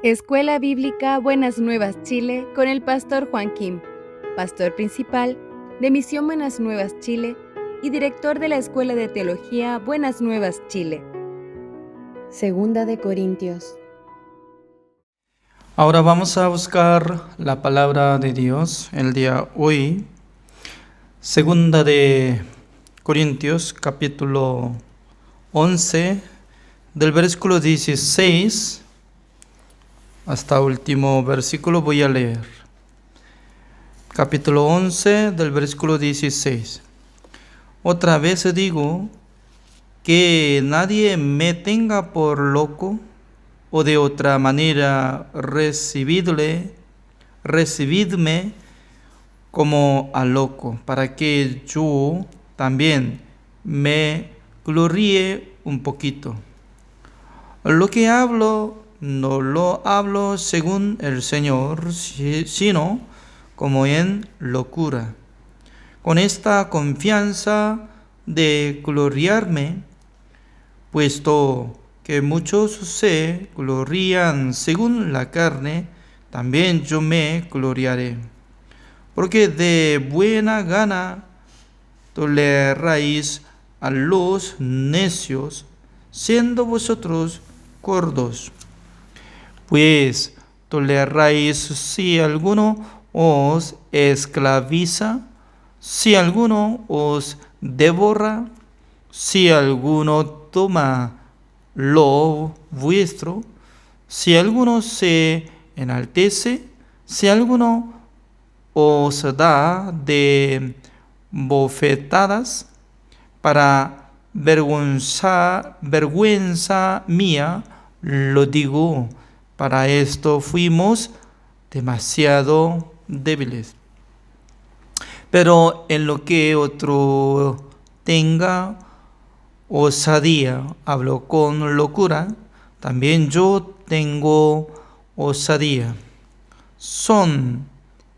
Escuela Bíblica Buenas Nuevas Chile con el pastor Juan Kim, pastor principal de Misión Buenas Nuevas Chile y director de la Escuela de Teología Buenas Nuevas Chile. Segunda de Corintios. Ahora vamos a buscar la palabra de Dios el día hoy. Segunda de Corintios, capítulo 11, del versículo 16 hasta último versículo voy a leer. Capítulo 11, del versículo 16. Otra vez digo que nadie me tenga por loco, o de otra manera recibidme como a loco, para que yo también me gloríe un poquito. Lo que hablo no lo hablo según el Señor, sino como en locura, con esta confianza de gloriarme, puesto que muchos se glorían según la carne, también yo me gloriaré. Porque de buena gana toleráis a los necios, siendo vosotros cuerdos. Pues toleráis si alguno os esclaviza, si alguno os devora, si alguno toma lo vuestro, si alguno se enaltece, si alguno os da de bofetadas para vergüenza mía, lo digo, para esto fuimos demasiado débiles. Pero en lo que otro tenga osadía, hablo con locura, también yo tengo osadía. ¿Son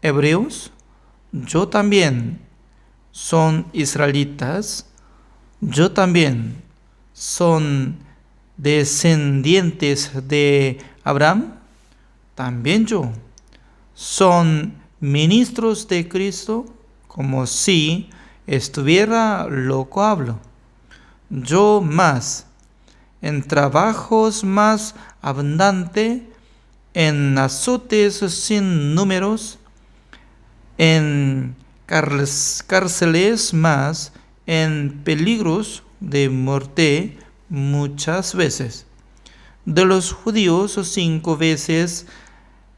hebreos? Yo también. ¿Son israelitas? Yo también. ¿Son descendientes de Abraham? También yo. ¿Son ministros de Cristo? Como si estuviera loco hablo. Yo más, en trabajos más abundante, en azotes sin números, en cárceles más, en peligros de muerte muchas veces. De los judíos 5 veces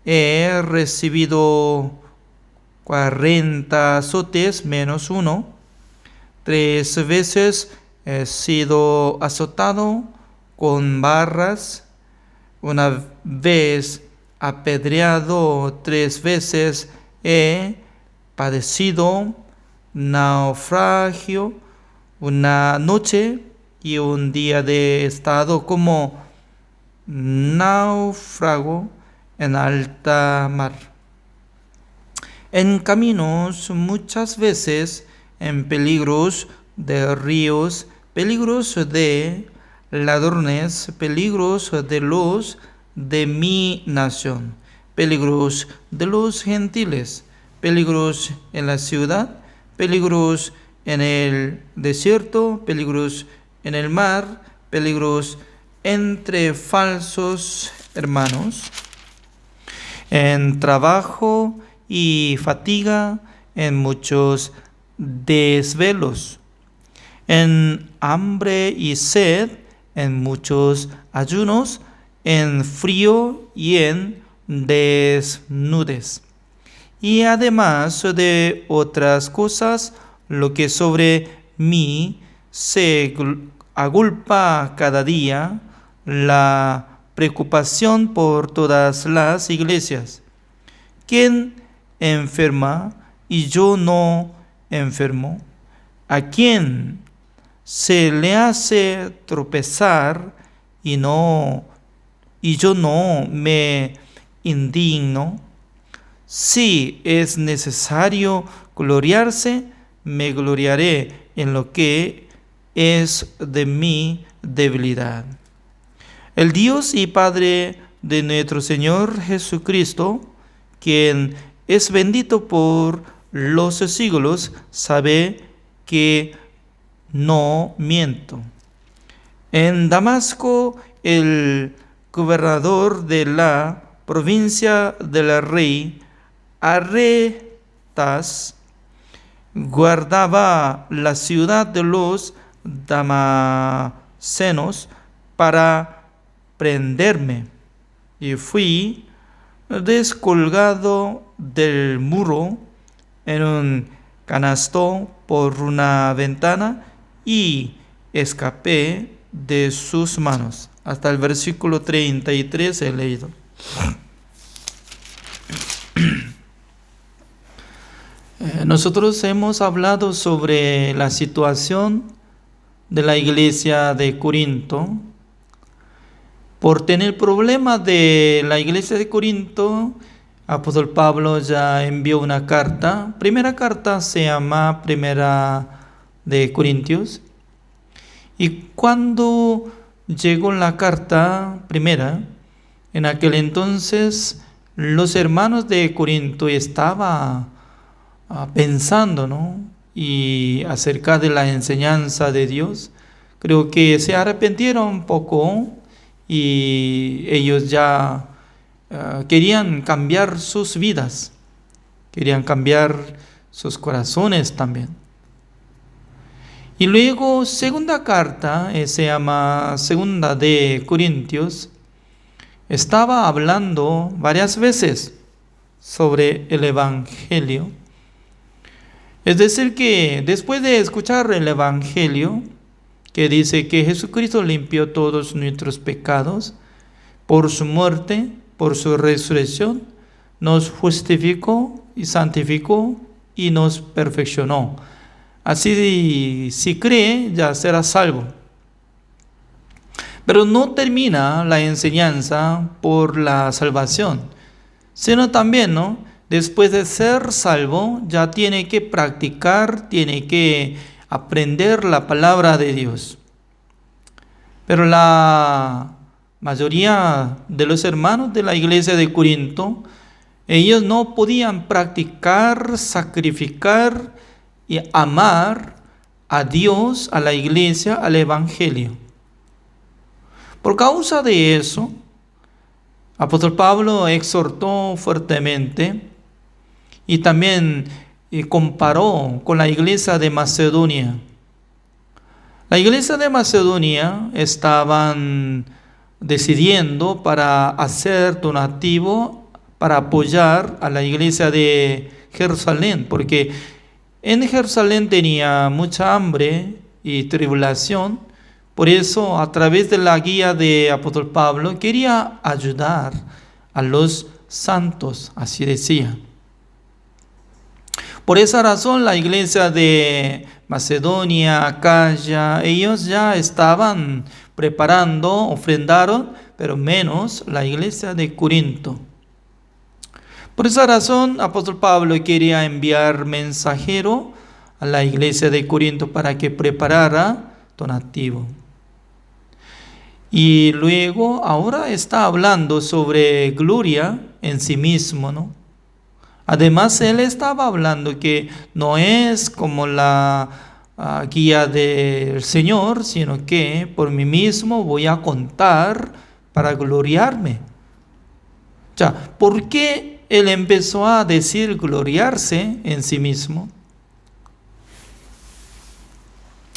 he recibido 40 azotes menos 1. 3 veces he sido azotado con barras. Una vez apedreado. 3 veces he padecido naufragio. Una noche y un día de estado como náufrago en alta mar. En caminos muchas veces, en peligros de ríos, peligros de ladrones, peligros de los de mi nación, peligros de los gentiles, peligros en la ciudad, peligros en el desierto, peligros en el mar, peligros entre falsos hermanos, en trabajo y fatiga, en muchos desvelos, en hambre y sed, en muchos ayunos, en frío y en desnudez. Y además de otras cosas, lo que sobre mí se agolpa cada día, la preocupación por todas las iglesias. ¿Quién enferma y yo no enfermo? ¿A quién se le hace tropezar y yo no me indigno? Si es necesario gloriarse, me gloriaré en lo que es de mi debilidad. El Dios y Padre de nuestro Señor Jesucristo, quien es bendito por los siglos, sabe que no miento. En Damasco, el gobernador de la provincia del rey Aretas guardaba la ciudad de los damascenos para prenderme, y fui descolgado del muro en un canasto por una ventana y escapé de sus manos. Hasta el versículo 33 he leído. Nosotros hemos hablado sobre la situación de la iglesia de Corinto. Por tener problemas de la iglesia de Corinto, apóstol Pablo ya envió una carta. Primera carta se llama Primera de Corintios. Y cuando llegó la carta primera, en aquel entonces los hermanos de Corinto estaban pensando, ¿no? Y acerca de la enseñanza de Dios. Creo que se arrepintieron un poco y ellos ya querían cambiar sus vidas, querían cambiar sus corazones también. Y luego, segunda carta, se llama Segunda de Corintios, estaba hablando varias veces sobre el Evangelio. Es decir, que después de escuchar el Evangelio, que dice que Jesucristo limpió todos nuestros pecados por su muerte, por su resurrección, nos justificó y santificó y nos perfeccionó. Así, si cree, ya será salvo. Pero no termina la enseñanza por la salvación, sino también, ¿no? Después de ser salvo, ya tiene que practicar, tiene que aprender la palabra de Dios. Pero la mayoría de los hermanos de la iglesia de Corinto, ellos no podían practicar, sacrificar y amar a Dios, a la iglesia, al evangelio. Por causa de eso, apóstol Pablo exhortó fuertemente y también comparó con la iglesia de Macedonia. La iglesia de Macedonia estaban decidiendo para hacer donativo, para apoyar a la iglesia de Jerusalén, porque en Jerusalén tenía mucha hambre y tribulación. Por eso, a través de la guía de apóstol Pablo, quería ayudar a los santos, así decía. Por esa razón, la iglesia de Macedonia, Acaya, ellos ya estaban preparando, ofrendaron, pero menos la iglesia de Corinto. Por esa razón, apóstol Pablo quería enviar mensajero a la iglesia de Corinto para que preparara donativo. Y luego, ahora está hablando sobre gloria en sí mismo, ¿no? Además, él estaba hablando que no es como la guía del Señor, sino que por mí mismo voy a contar para gloriarme. O sea, ¿por qué él empezó a decir gloriarse en sí mismo?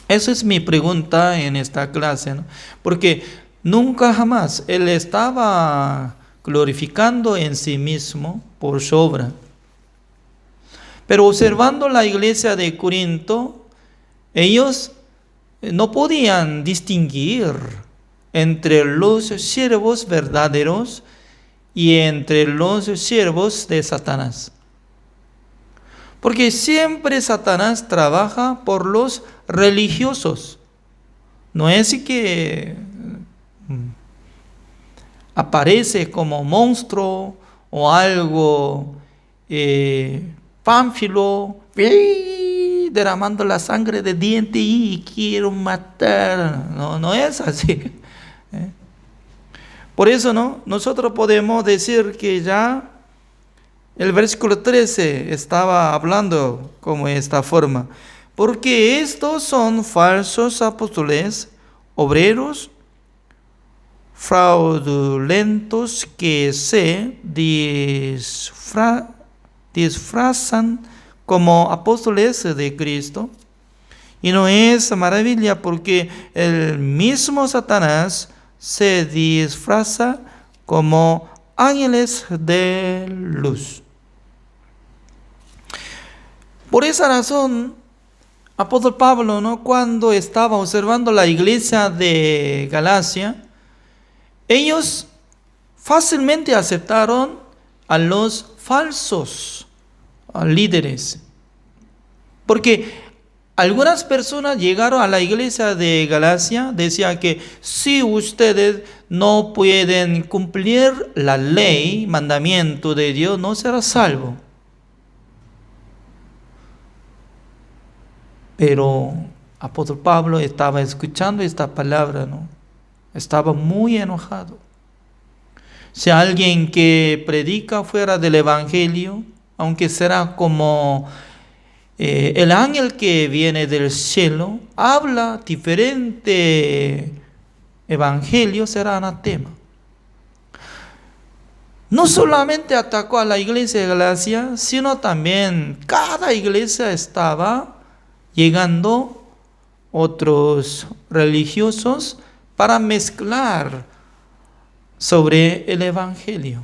Esa es mi pregunta en esta clase, ¿no? Porque nunca jamás él estaba glorificando en sí mismo por su obra. Pero observando la iglesia de Corinto, ellos no podían distinguir entre los siervos verdaderos y entre los siervos de Satanás. Porque siempre Satanás trabaja por los religiosos. No es que aparece como monstruo o algo pánfilo, derramando la sangre de diente y quiero matar. No es así. Por eso, ¿no? Nosotros podemos decir que ya el versículo 13 estaba hablando como esta forma. Porque estos son falsos apóstoles, obreros fraudulentos que se disfrazan como apóstoles de Cristo. Y no es maravilla porque el mismo Satanás se disfraza como ángeles de luz. Por esa razón, apóstol Pablo, ¿no?, cuando estaba observando la iglesia de Galacia, ellos fácilmente aceptaron a los falsos líderes. Porque algunas personas llegaron a la iglesia de Galacia, decían que si ustedes no pueden cumplir la ley, mandamiento de Dios, no será salvo. Pero apóstol Pablo estaba escuchando esta palabra, ¿no? Estaba muy enojado. Si alguien que predica fuera del evangelio, aunque será como el ángel que viene del cielo, habla diferente evangelio, será anatema. No solamente atacó a la iglesia de Galacia, sino también cada iglesia estaba llegando otros religiosos para mezclar sobre el evangelio.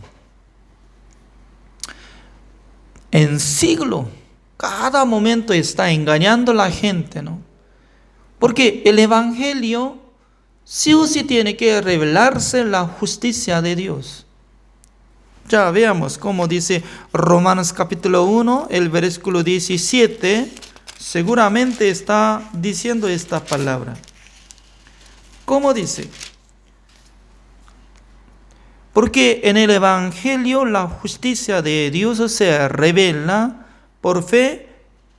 En siglo, cada momento está engañando a la gente, ¿no? Porque el evangelio sí o sí tiene que revelarse la justicia de Dios. Ya veamos cómo dice Romanos capítulo 1, el versículo 17, seguramente está diciendo esta palabra. ¿Cómo dice? Porque en el evangelio la justicia de Dios se revela por fe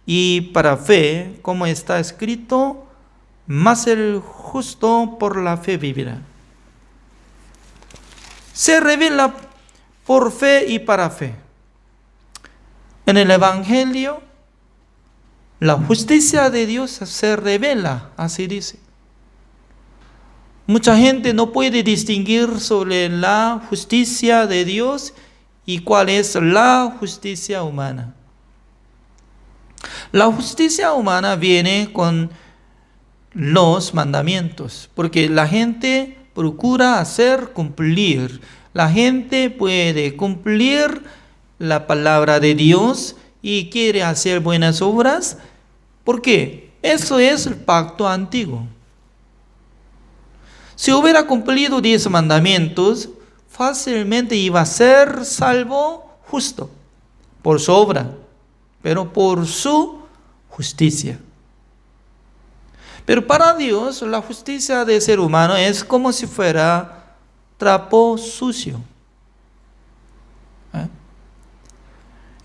y para fe, como está escrito, mas el justo por la fe vivirá. Se revela por fe y para fe. En el evangelio, la justicia de Dios se revela, así dice. Mucha gente no puede distinguir sobre la justicia de Dios y cuál es la justicia humana. La justicia humana viene con los mandamientos, porque la gente procura hacer cumplir. La gente puede cumplir la palabra de Dios y quiere hacer buenas obras, porque eso es el pacto antiguo. Si hubiera cumplido 10 mandamientos, fácilmente iba a ser salvo justo por su obra, pero por su justicia. Pero para Dios, la justicia del ser humano es como si fuera trapo sucio.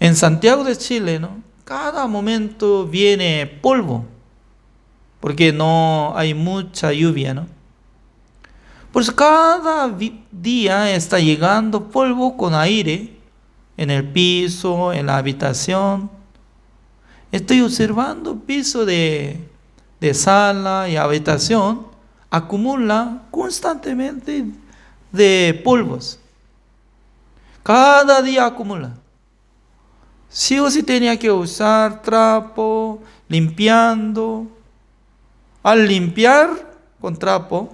En Santiago de Chile, ¿no?, cada momento viene polvo, porque no hay mucha lluvia, ¿no? Pues cada día está llegando polvo con aire en el piso, en la habitación. Estoy observando piso de sala y habitación, acumula constantemente de polvos. Cada día acumula. Sí o sí tenía que usar trapo, limpiando. Al limpiar con trapo,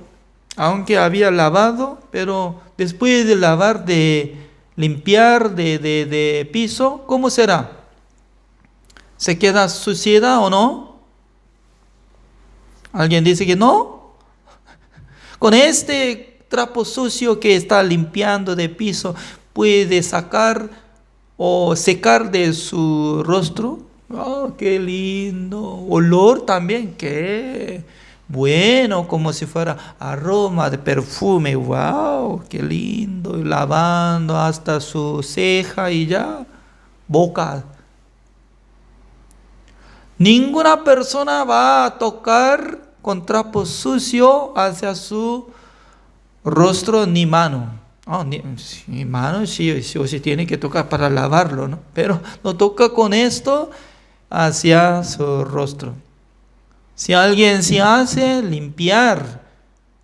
aunque había lavado, pero después de lavar, de limpiar de piso, ¿cómo será? ¿Se queda suciedad o no? ¿Alguien dice que no? Con este trapo sucio que está limpiando de piso, puede sacar o secar de su rostro. ¡Oh, qué lindo! Olor también, qué bueno, como si fuera aroma de perfume. ¡Wow! ¡Qué lindo! Y lavando hasta su ceja y ya, boca. Ninguna persona va a tocar con trapo sucio hacia su rostro ni mano. Ni mano sí o sí tiene que tocar para lavarlo, ¿no? Pero no toca con esto hacia su rostro. Si alguien se hace limpiar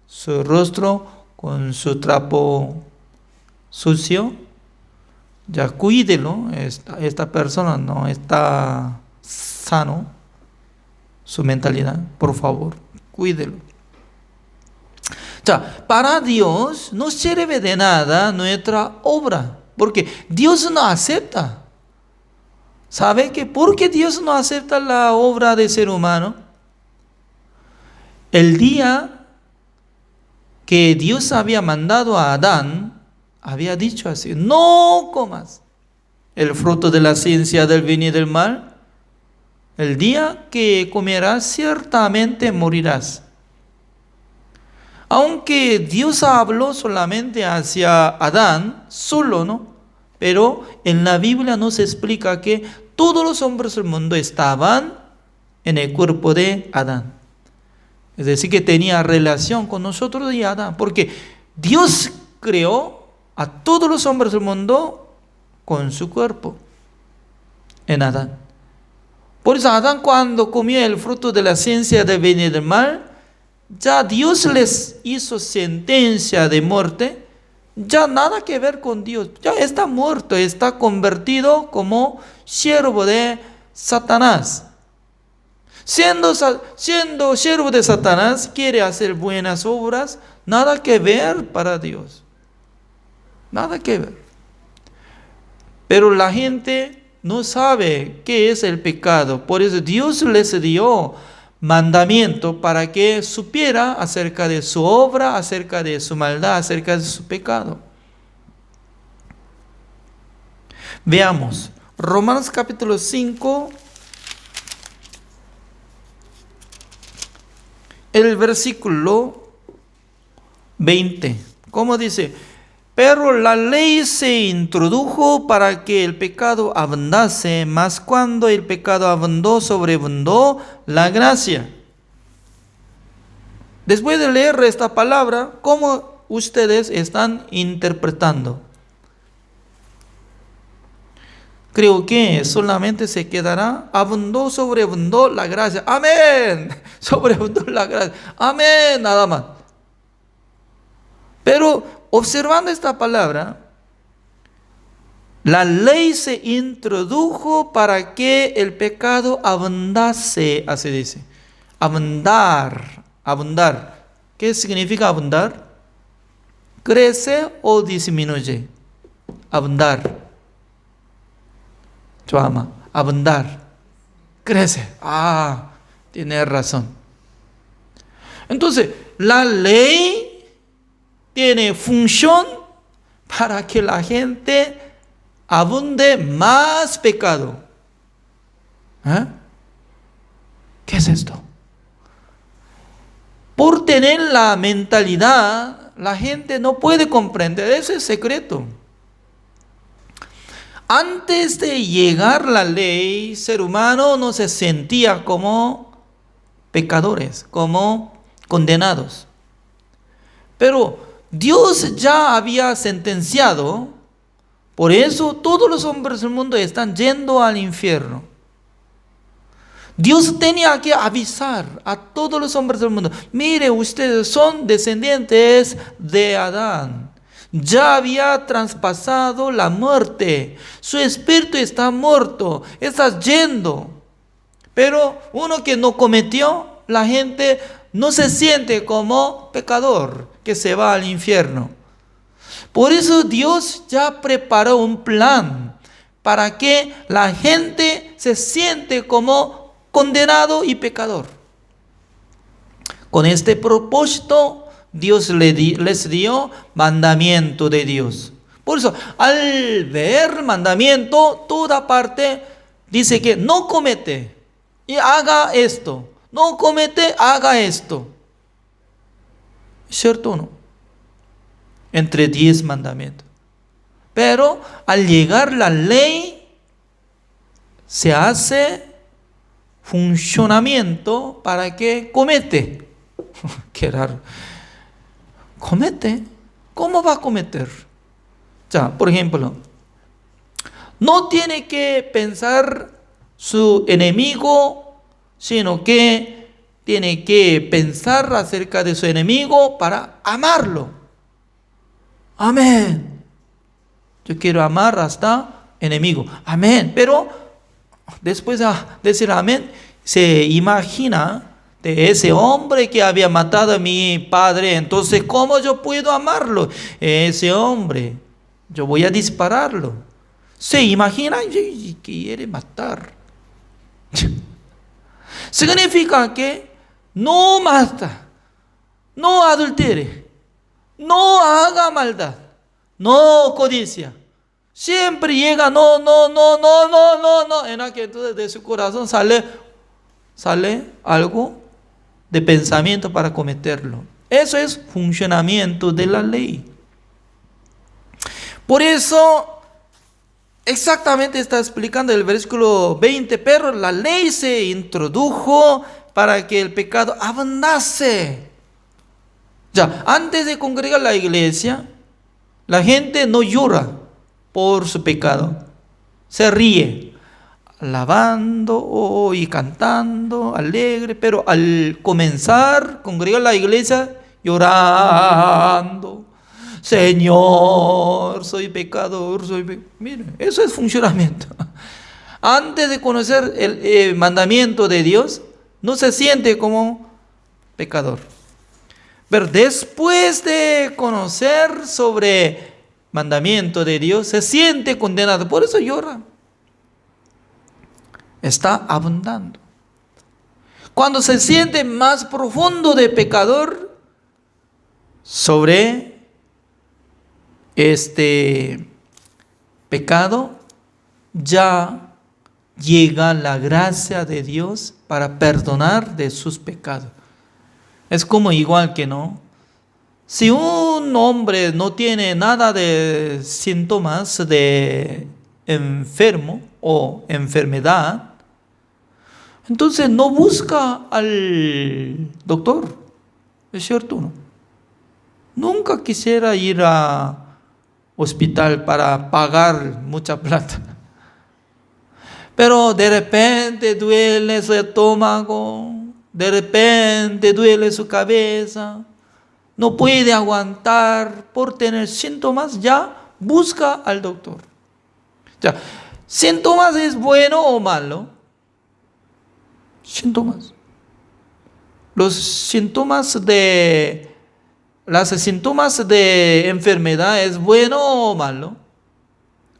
su rostro con su trapo sucio, ya cuídelo. Esta persona no está sano, su mentalidad, por favor, cuídelo. Para Dios no sirve de nada nuestra obra, porque Dios no acepta. ¿Sabe que por qué Dios no acepta la obra del ser humano? El día que Dios había mandado a Adán, había dicho así: no comas el fruto de la ciencia del bien y del mal. El día que comerás, ciertamente morirás. Aunque Dios habló solamente hacia Adán, solo, ¿no? Pero en la Biblia nos explica que todos los hombres del mundo estaban en el cuerpo de Adán. Es decir, que tenía relación con nosotros y Adán, porque Dios creó a todos los hombres del mundo con su cuerpo, en Adán. Por eso Adán, cuando comió el fruto de la ciencia del bien y del mal, ya Dios les hizo sentencia de muerte, ya nada que ver con Dios, ya está muerto, está convertido como siervo de Satanás. Siendo siervo de Satanás, quiere hacer buenas obras, nada que ver para Dios, nada que ver. Pero la gente no sabe qué es el pecado, por eso Dios les dio mandamiento para que supiera acerca de su obra, acerca de su maldad, acerca de su pecado. Veamos, Romanos capítulo 5, el versículo 20. ¿Cómo dice? Pero la ley se introdujo para que el pecado abundase, mas cuando el pecado abundó, sobreabundó la gracia. Después de leer esta palabra, ¿cómo ustedes están interpretando? Creo que solamente se quedará: abundó, sobreabundó la gracia. Amén. Sobreabundó la gracia. Amén. Nada más. Pero observando esta palabra, la ley se introdujo para que el pecado abundase, así dice. Abundar. ¿Qué significa abundar? ¿Crece o disminuye? Abundar. Chuama, abundar. Crece. Tiene razón. Entonces, la ley tiene función para que la gente abunde más pecado. ¿Qué es esto? Por tener la mentalidad, la gente no puede comprender. Ese es el secreto. Antes de llegar la ley, el ser humano no se sentía como pecadores, como condenados. Pero Dios ya había sentenciado, por eso todos los hombres del mundo están yendo al infierno. Dios tenía que avisar a todos los hombres del mundo: mire, ustedes son descendientes de Adán. Ya había traspasado la muerte. Su espíritu está muerto. Está yendo. Pero uno que no cometió, la gente no se siente como pecador que se va al infierno. Por eso Dios ya preparó un plan para que la gente se siente como condenado y pecador. Con este propósito, Dios les dio mandamiento de Dios. Por eso, al ver mandamiento, toda parte dice que no comete y haga esto. No comete, haga esto. ¿Cierto o no? Entre 10 mandamientos. Pero al llegar la ley, se hace funcionamiento para que comete. Qué raro. comete. ¿Cómo va a cometer? Por ejemplo, no tiene que pensar su enemigo, sino que tiene que pensar acerca de su enemigo para amarlo. Amén. Yo quiero amar hasta enemigo. Amén. Pero después de decir amén, se imagina de ese hombre que había matado a mi padre. Entonces, ¿cómo yo puedo amarlo? Ese hombre, yo voy a dispararlo. Se imagina y quiere matar. Significa que no mata, no adultere, no haga maldad, no codicia. Siempre llega, no. En aquel entonces de su corazón sale algo de pensamiento para cometerlo. Eso es funcionamiento de la ley. Por eso, exactamente está explicando el versículo 20, pero la ley se introdujo para que el pecado abundase. Antes de congregar la iglesia, la gente no llora por su pecado, se ríe, alabando y cantando, alegre, pero al comenzar a congregar la iglesia, llorando. Señor, soy pecador, Miren, eso es funcionamiento. Antes de conocer el mandamiento de Dios, no se siente como pecador. Pero después de conocer sobre mandamiento de Dios, se siente condenado. Por eso llora. Está abundando. Cuando se siente más profundo de pecador sobre este pecado, ya llega la gracia de Dios para perdonar de sus pecados. Es como igual que no. Si un hombre no tiene nada de síntomas de enfermo o enfermedad, entonces no busca al doctor. ¿Es cierto o no? Nunca quisiera ir a hospital para pagar mucha plata. Pero de repente duele su estómago, de repente duele su cabeza, no puede aguantar por tener síntomas, ya busca al doctor. ¿Síntomas es bueno o malo? Síntomas. Las síntomas de enfermedad es bueno o malo.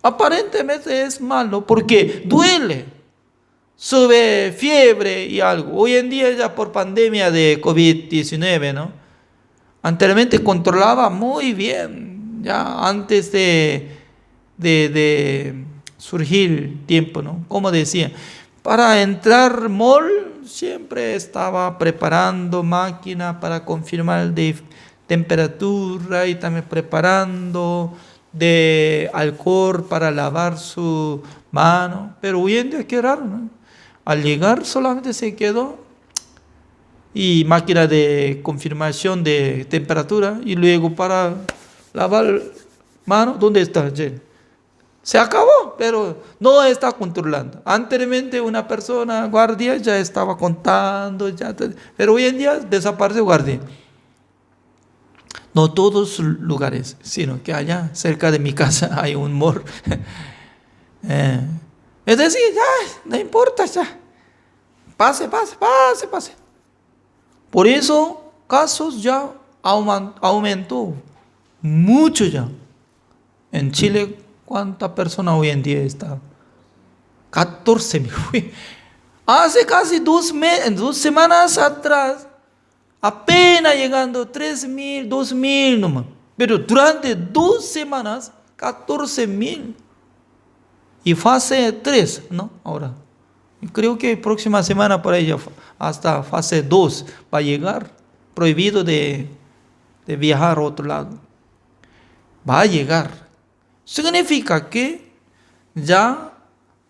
Aparentemente es malo porque duele, sube fiebre y algo. Hoy en día ya por pandemia de COVID-19, ¿no? Anteriormente controlaba muy bien, ya antes de surgir tiempo, ¿no? Como decía, para entrar mall siempre estaba preparando máquina para confirmar de temperatura y también preparando de alcohol para lavar su mano. Pero hoy en día qué raro, ¿no? Al llegar solamente se quedó y máquina de confirmación de temperatura y luego para lavar mano, ¿dónde está? Se acabó, pero no está controlando. Anteriormente una persona, guardia, ya estaba contando, pero hoy en día desapareció guardia. No todos los lugares, sino que allá cerca de mi casa hay un mall. Es decir, ya, no importa, ya. Pase. Por eso, casos ya aumentó mucho ya. En Chile, ¿cuántas personas hoy en día están? 14,000. Hace casi 2 semanas atrás, apenas llegando 3,000, 2,000 nomás. Pero durante 2 semanas, 14,000. Y fase 3, ¿no? Ahora. Creo que próxima semana por ahí hasta fase 2 va a llegar. Prohibido de viajar a otro lado. Va a llegar. Significa que ya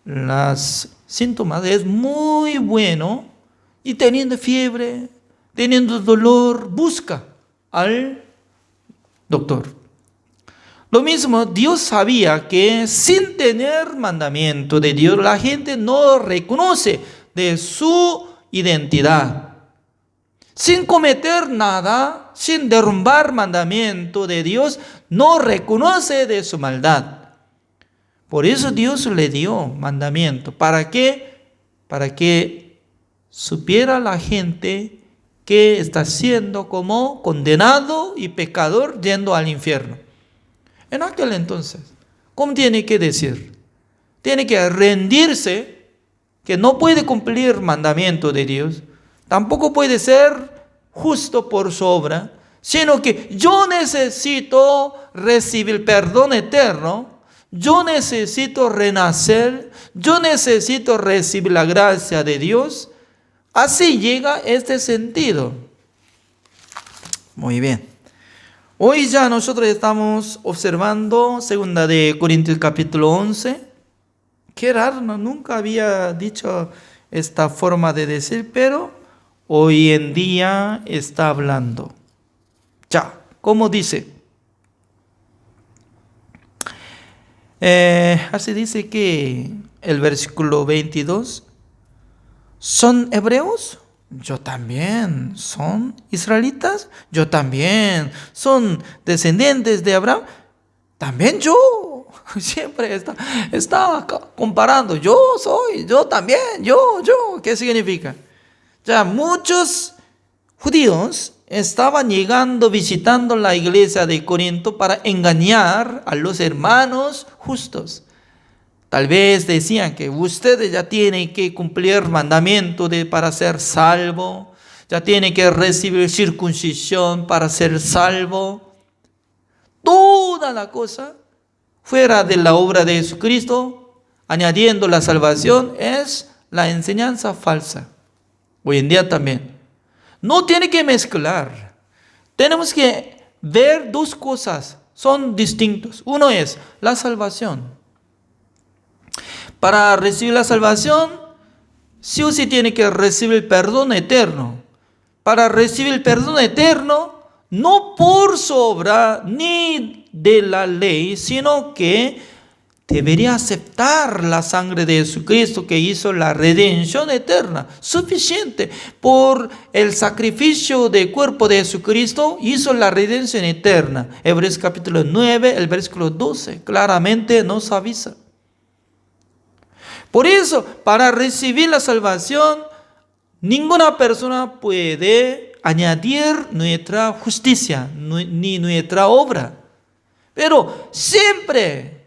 los síntomas es muy bueno y teniendo fiebre, teniendo dolor, busca al doctor. Lo mismo, Dios sabía que sin tener mandamiento de Dios, la gente no reconoce de su identidad. Sin cometer nada, sin derrumbar mandamiento de Dios, no reconoce de su maldad. Por eso Dios le dio mandamiento. ¿Para qué? Para que supiera la gente que está siendo como condenado y pecador yendo al infierno. En aquel entonces, ¿cómo tiene que decir? Tiene que rendirse, que no puede cumplir mandamiento de Dios, tampoco puede ser justo por su obra, sino que yo necesito recibir perdón eterno, yo necesito renacer, yo necesito recibir la gracia de Dios. Así llega este sentido. Muy bien. Hoy ya nosotros estamos observando 2 de Corintios capítulo 11. Qué raro, ¿no? Nunca había dicho esta forma de decir, pero hoy en día está hablando. Ya, ¿cómo dice? Así dice que el versículo 22. ¿Son hebreos? Yo también. ¿Son israelitas? Yo también. ¿Son descendientes de Abraham? También yo. Siempre está comparando. Yo soy, yo también, yo. ¿Qué significa? Ya muchos judíos estaban llegando, visitando la iglesia de Corinto para engañar a los hermanos justos. Tal vez decían que ustedes ya tienen que cumplir mandamiento para ser salvo, ya tienen que recibir circuncisión para ser salvo. Toda la cosa fuera de la obra de Jesucristo, añadiendo la salvación, es la enseñanza falsa. Hoy en día también. No tiene que mezclar. Tenemos que ver dos cosas, son distintos. Uno es la salvación. Para recibir la salvación, sí o sí tiene que recibir el perdón eterno. Para recibir el perdón eterno, no por su obra ni de la ley, sino que debería aceptar la sangre de Jesucristo que hizo la redención eterna. Suficiente. Por el sacrificio del cuerpo de Jesucristo hizo la redención eterna. Hebreos capítulo 9, el versículo 12, claramente nos avisa. Por eso, para recibir la salvación, ninguna persona puede añadir nuestra justicia, ni nuestra obra. Pero siempre,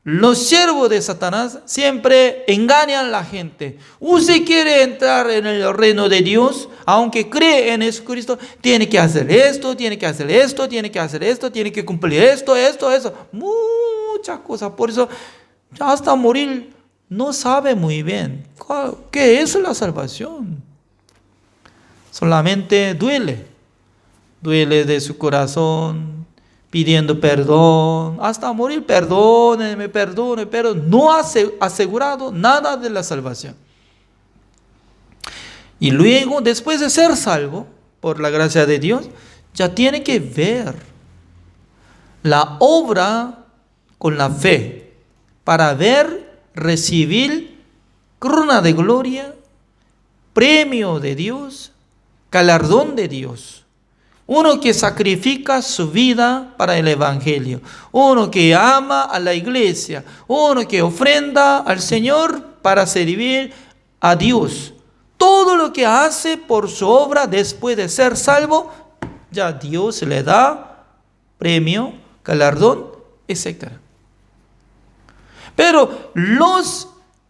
los siervos de Satanás siempre engañan a la gente. Usted quiere entrar en el reino de Dios, aunque cree en Jesucristo, tiene que hacer esto, tiene que hacer esto, tiene que hacer esto, tiene que cumplir esto. Muchas cosas. Por eso, hasta morir, no sabe muy bien qué es la salvación. Solamente duele de su corazón, pidiendo perdón, hasta morir, perdóneme, pero no ha asegurado nada de la salvación. Y luego, después de ser salvo, por la gracia de Dios, ya tiene que ver la obra con la fe, para recibir corona de gloria, premio de Dios, galardón de Dios. Uno que sacrifica su vida para el evangelio, uno que ama a la iglesia, uno que ofrenda al Señor para servir a Dios. Todo lo que hace por su obra después de ser salvo, ya Dios le da premio, galardón, etc. Pero los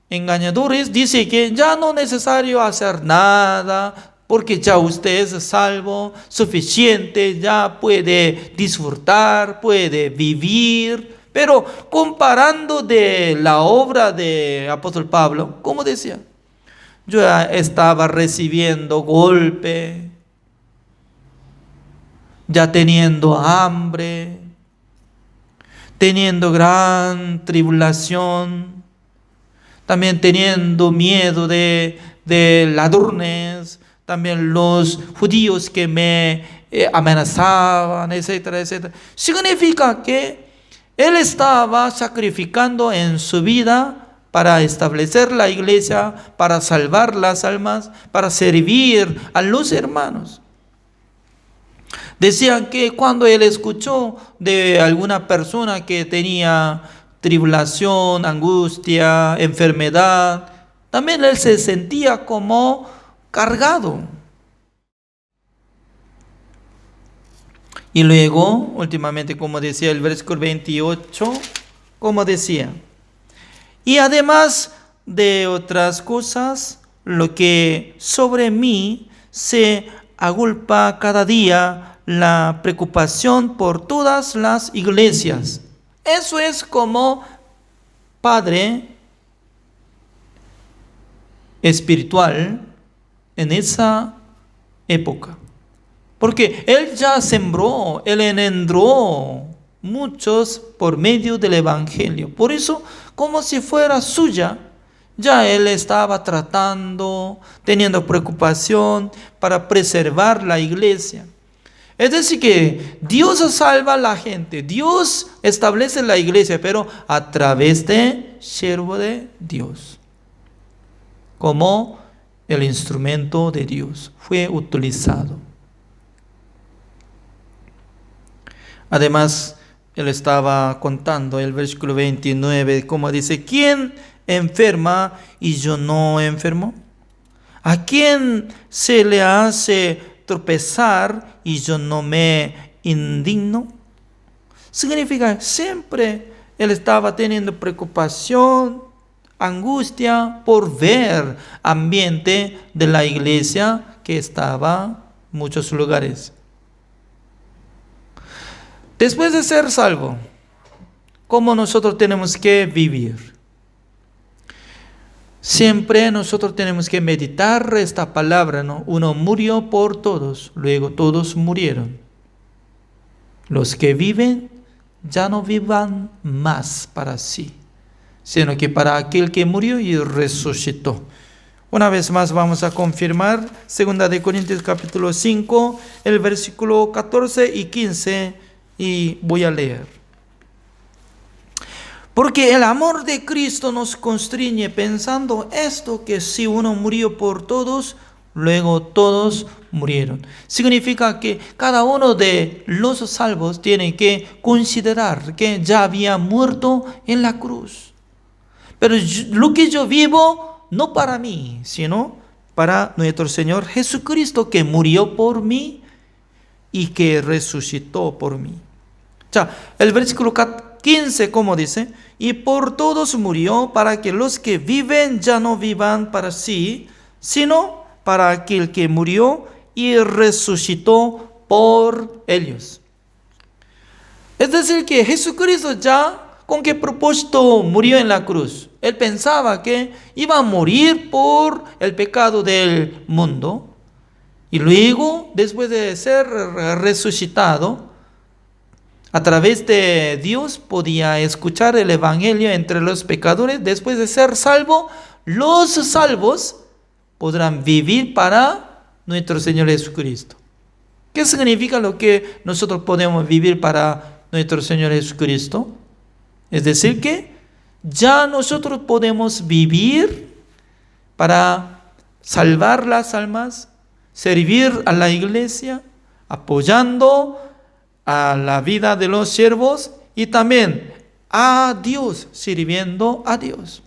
engañadores dicen que ya no es necesario hacer nada, porque ya usted es salvo, suficiente, ya puede disfrutar, puede vivir. Pero comparando de la obra de apóstol Pablo, como decía, yo ya estaba recibiendo golpe, ya teniendo hambre, teniendo gran tribulación, también teniendo miedo de ladrones, también los judíos que me amenazaban, etcétera, etcétera. Significa que él estaba sacrificando en su vida para establecer la iglesia, para salvar las almas, para servir a los hermanos. Decían que cuando él escuchó de alguna persona que tenía tribulación, angustia, enfermedad, también él se sentía como cargado. Y luego, últimamente, como decía el versículo 28, como decía, y además de otras cosas, lo que sobre mí se agolpa cada día, la preocupación por todas las iglesias. Eso es como padre espiritual en esa época. Porque él ya sembró, él engendró muchos por medio del evangelio. Por eso, como si fuera suya, ya él estaba tratando, teniendo preocupación para preservar la iglesia. Es decir, que Dios salva a la gente, Dios establece la iglesia, pero a través de siervo de Dios. Como el instrumento de Dios fue utilizado. Además, él estaba contando el versículo 29, como dice, ¿quién enferma y yo no enfermo? ¿A quién se le hace tropezar y yo no me indigno? Significa, siempre él estaba teniendo preocupación, angustia por ver ambiente de la iglesia que estaba en muchos lugares. Después de ser salvo, ¿cómo nosotros tenemos que vivir? Siempre nosotros tenemos que meditar esta palabra, ¿no? Uno murió por todos, luego todos murieron. Los que viven ya no vivan más para sí, sino que para aquel que murió y resucitó. Una vez más vamos a confirmar 2 Corintios capítulo 5, el versículo 14 y 15. Y voy a leer. Porque el amor de Cristo nos constriñe pensando esto, que si uno murió por todos, luego todos murieron. Significa que cada uno de los salvos tiene que considerar que ya había muerto en la cruz. Pero lo que yo vivo, no para mí, sino para nuestro Señor Jesucristo, que murió por mí y que resucitó por mí. El versículo 15, como dice, y por todos murió para que los que viven ya no vivan para sí, sino para aquel que murió y resucitó por ellos. Es decir, que Jesucristo ya, ¿con qué propósito murió en la cruz? Él pensaba que iba a morir por el pecado del mundo y luego, después de ser resucitado, a través de Dios podía escuchar el evangelio entre los pecadores. Después de ser salvo, los salvos podrán vivir para nuestro Señor Jesucristo. ¿Qué significa lo que nosotros podemos vivir para nuestro Señor Jesucristo? Es decir, que ya nosotros podemos vivir para salvar las almas, servir a la iglesia, apoyando a la vida de los siervos y también a Dios, sirviendo a Dios.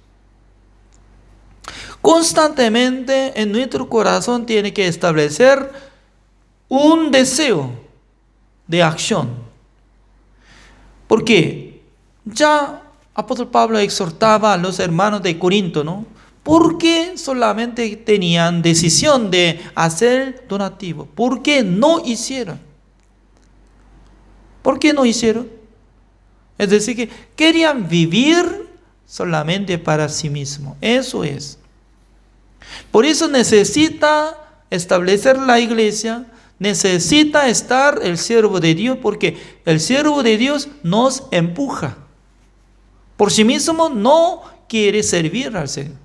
Constantemente en nuestro corazón tiene que establecer un deseo de acción. Porque ya apóstol Pablo exhortaba a los hermanos de Corinto, ¿no? Porque solamente tenían decisión de hacer donativo. ¿Por qué no hicieron? ¿Por qué no hicieron? Es decir, que querían vivir solamente para sí mismos. Eso es. Por eso necesita establecer la iglesia, necesita estar el siervo de Dios, porque el siervo de Dios nos empuja. Por sí mismo no quiere servir al Señor.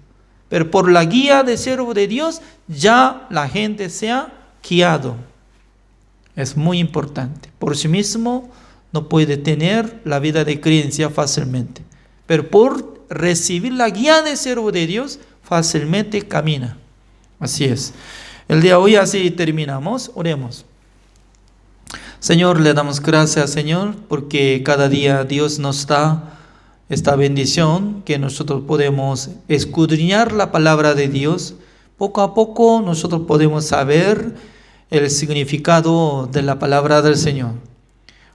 Pero por la guía del siervo de Dios, ya la gente se ha guiado. Es muy importante. Por sí mismo no puede tener la vida de creencia fácilmente, pero por recibir la guía del siervo de Dios, fácilmente camina. Así es. El día de hoy así terminamos. Oremos. Señor, le damos gracias, Señor, porque cada día Dios nos da esta bendición, que nosotros podemos escudriñar la palabra de Dios. Poco a poco nosotros podemos saber el significado de la palabra del Señor.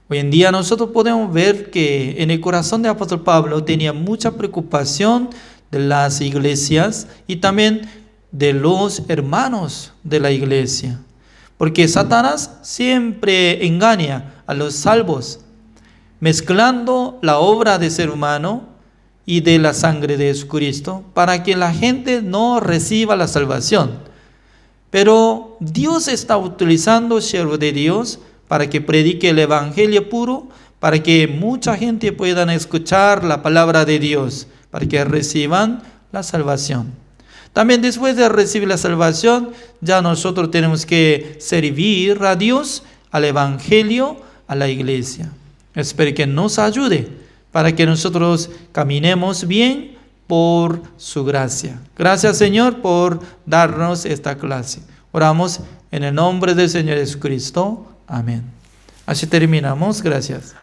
Hoy en día nosotros podemos ver que en el corazón del apóstol Pablo tenía mucha preocupación de las iglesias y también de los hermanos de la iglesia. Porque Satanás siempre engaña a los salvos, mezclando la obra del ser humano y de la sangre de Jesucristo para que la gente no reciba la salvación. Pero Dios está utilizando siervo de Dios para que predique el evangelio puro, para que mucha gente pueda escuchar la palabra de Dios, para que reciban la salvación. También después de recibir la salvación, ya nosotros tenemos que servir a Dios, al evangelio, a la iglesia. Espero que nos ayude para que nosotros caminemos bien por su gracia. Gracias, Señor, por darnos esta clase. Oramos en el nombre del Señor Jesucristo. Amén. Así terminamos. Gracias.